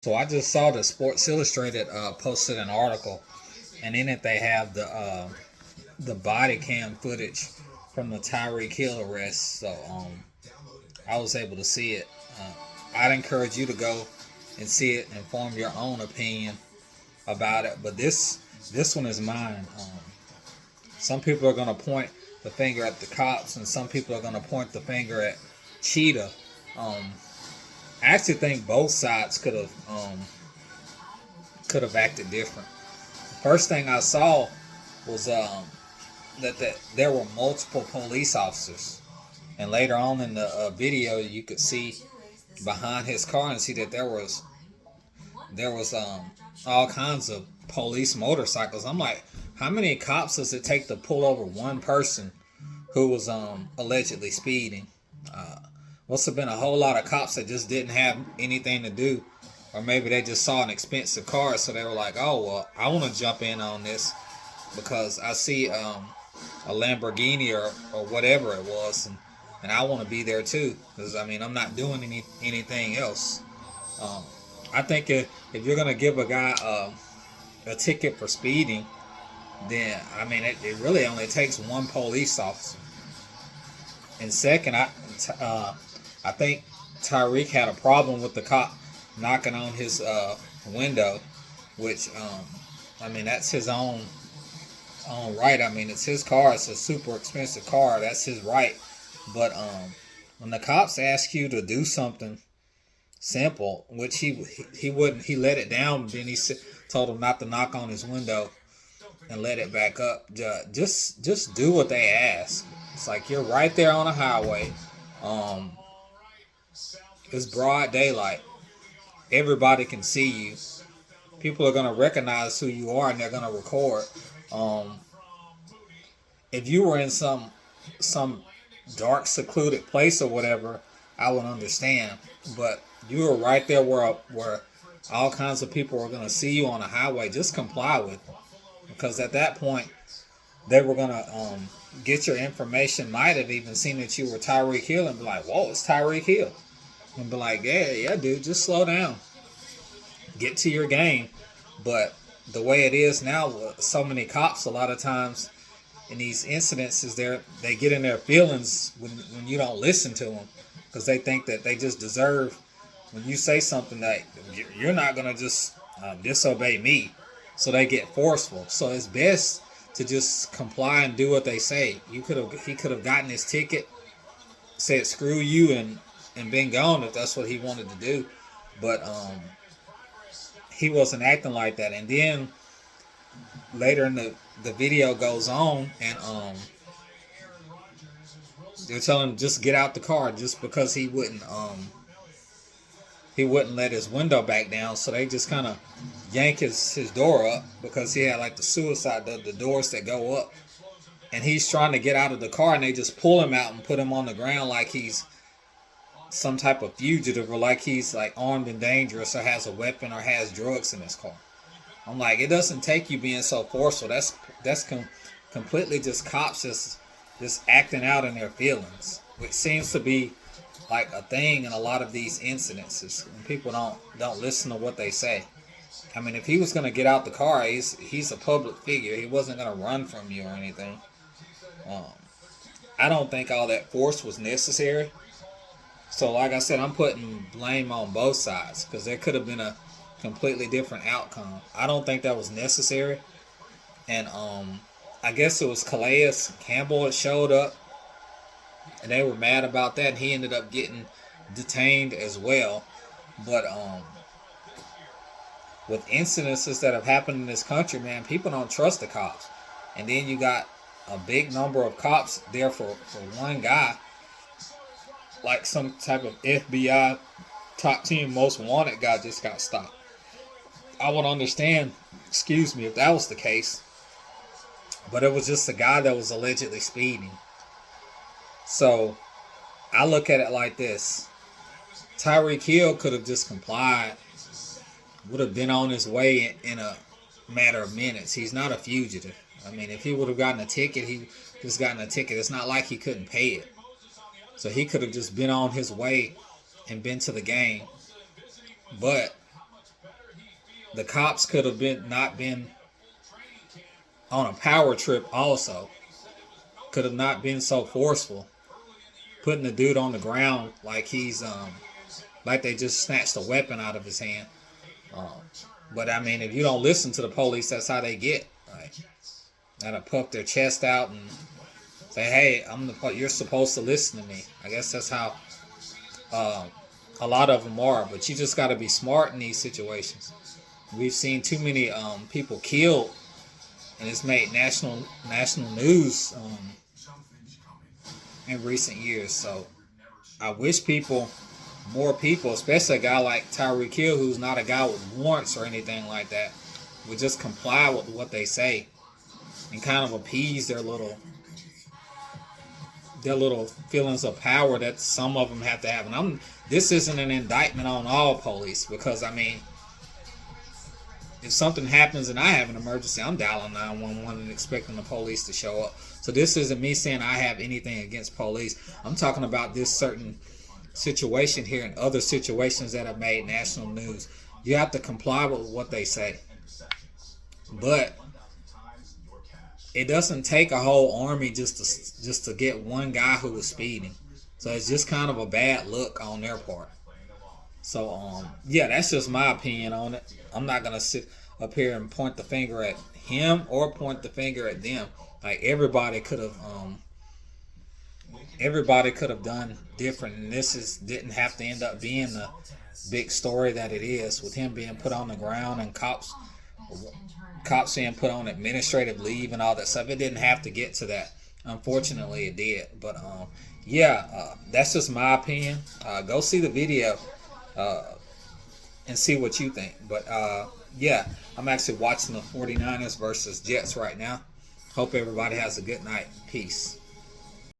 So I just saw the Sports Illustrated posted an article, and in it they have the body cam footage from the Tyreek Hill arrest. So I was able to see it. Uh, I'd encourage you to go and see it and form your own opinion about it. But this one is mine. Some people are going to point the finger at the cops, and some people are going to point the finger at Cheetah. Um, I actually think both sides could have acted different. First thing I saw was that there were multiple police officers, and later on in the video, you could see behind his car and see that there was all kinds of police motorcycles. I'm like, how many cops does it take to pull over one person who was allegedly speeding? Uh, Must have been a whole lot of cops that just didn't have anything to do, or maybe they just saw an expensive car, so they were like, "Oh well, I want to jump in on this because I see a Lamborghini or whatever it was, and I want to be there too. Because I mean, I'm not doing anything else. Um, I think if you're gonna give a guy a ticket for speeding, then I mean, it really only takes one police officer. And second, I think Tyreek had a problem with the cop knocking on his window, which I mean that's his own right. I mean it's his car. It's a super expensive car. That's his right. But when the cops ask you to do something simple, which he wouldn't, he let it down. Then told him not to knock on his window and let it back up. Just do what they ask. It's like you're right there on a highway. Um, it's broad daylight. Everybody can see you. People are gonna recognize who you are and they're gonna record. Um, if you were in some dark, secluded place or whatever, I would understand. But you were right there where all kinds of people are gonna see you on a highway. Just comply with it, because at that point they were gonna get your information. Might have even seen that you were Tyreek Hill and be like, "Whoa, it's Tyreek Hill," and be like, "Yeah, yeah, dude, just slow down, get to your game." But the way it is now, with so many cops, a lot of times in these incidences, they get in their feelings when you don't listen to them, because they think that they just deserve, when you say something that you're not gonna just disobey me, so they get forceful. So it's best to just comply and do what they say. He could have gotten his ticket, said screw you, and been gone if that's what he wanted to do. But he wasn't acting like that. And then later in the video goes on, and they're telling him just get out the car, just because he wouldn't let his window back down. So they just kind of yank his door up, because he had like the doors that go up, and he's trying to get out of the car, and they just pull him out and put him on the ground like he's some type of fugitive, or like he's like armed and dangerous, or has a weapon, or has drugs in his car. I'm like, it doesn't take you being so forceful. That's completely just cops just acting out in their feelings, which seems to be like a thing in a lot of these incidences when people don't listen to what they say. I mean, if he was gonna get out the car, he's a public figure. He wasn't gonna run from you or anything. Um, I don't think all that force was necessary. So, like I said, I'm putting blame on both sides, because there could have been a completely different outcome. I don't think that was necessary, and I guess it was Calais Campbell that showed up, and they were mad about that. And he ended up getting detained as well. But with incidences that have happened in this country, man, people don't trust the cops, and then you got a big number of cops there for one guy, like some type of FBI top 10 most wanted guy just got stopped. I would understand, excuse me, if that was the case, but it was just a guy that was allegedly speeding. So I look at it like this: Tyreek Hill could have just complied, would have been on his way in a matter of minutes. He's not a fugitive. I mean, if he would have gotten a ticket, he just gotten a ticket. It's not like he couldn't pay it. So he could have just been on his way and been to the game. But the cops could have not been on a power trip also. Could have not been so forceful. Putting the dude on the ground like he's like they just snatched a weapon out of his hand. But I mean, if you don't listen to the police, that's how they get. Like, gotta puff their chest out and say, "Hey, you're supposed to listen to me." I guess that's how a lot of them are. But you just gotta be smart in these situations. We've seen too many people killed, and it's made national news in recent years. So I wish more people, especially a guy like Tyreek Hill, who's not a guy with warrants or anything like that, would just comply with what they say and kind of appease their little feelings of power that some of them have to have. And this isn't an indictment on all police, because I mean, if something happens and I have an emergency, I'm dialing 911 and expecting the police to show up. So this isn't me saying I have anything against police. I'm talking about this certain situation here and other situations that have made national news. You have to comply with what they say. But it doesn't take a whole army just to get one guy who was speeding. So it's just kind of a bad look on their part. So yeah, that's just my opinion on it. I'm not gonna sit up here and point the finger at him or point the finger at them. Like, everybody could have done different, and didn't have to end up being the big story that it is, with him being put on the ground and cops being put on administrative leave and all that stuff. It didn't have to get to that. Unfortunately, it did. But that's just my opinion. Go see the video and see what you think. But yeah, I'm actually watching the 49ers versus Jets right now. Hope everybody has a good night. Peace.